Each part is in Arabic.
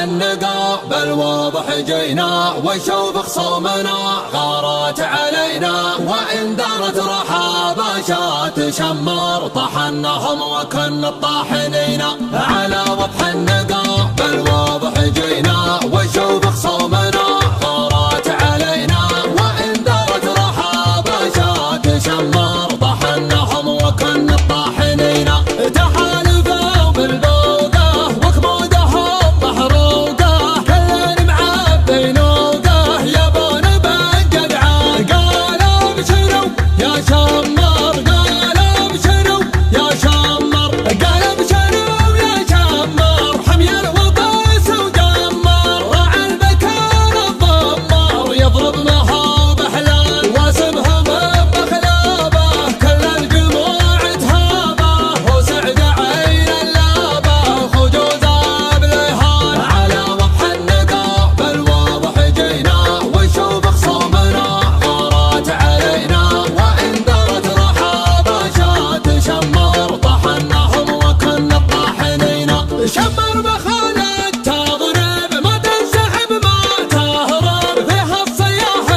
النقا بالواضح جينا ونشوف خصومنا غارت علينا، وإن دارت رحابة شات شمر طحنهم وكن الطاحنين. على وضح النقا بالواضح جينا ونشوف خصومنا غارت علينا، وإن دارت رحابة شات شمر طحنهم وكن الطاحنين. تحالفوا بالبوقة وكبودهم محروقة، كلن معبي نوقة يبون بالجدعة. قالوا ابشروا يا شمر، قالوا ابشروا يا شمر، قالوا ابشروا يا شمر، حمي الوطيس وجمر، راعى المكان الضمر يضرب مهاب احلام، واسمهم بخلابه كل الجموع تهابه، وسعد عين اللابه خجوزه بليهان. على وضح النقا بالواضح جينا ونشوف خصومنا غارت علينا، وإن دارت رحابه شات شمر طحنهم وكن الطاحنين. شمر بخالد تضرب ما تنسحب ما تهرب، فيها الصياح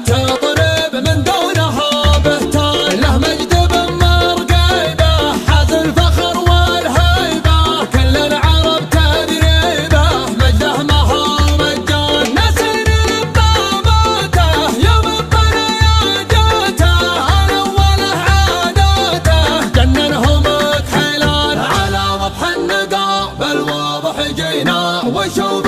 تضرب من دونها بهتان، له مجد بمرقيبه حاز الفخر والهيبه، كل العرب تدريبه مجده ما هو مجان. نسير لباماته يوم الطريا جاته، الاوله عاداته جننهم كحيلان. على وضح النقا بالواضح جينا ونشوف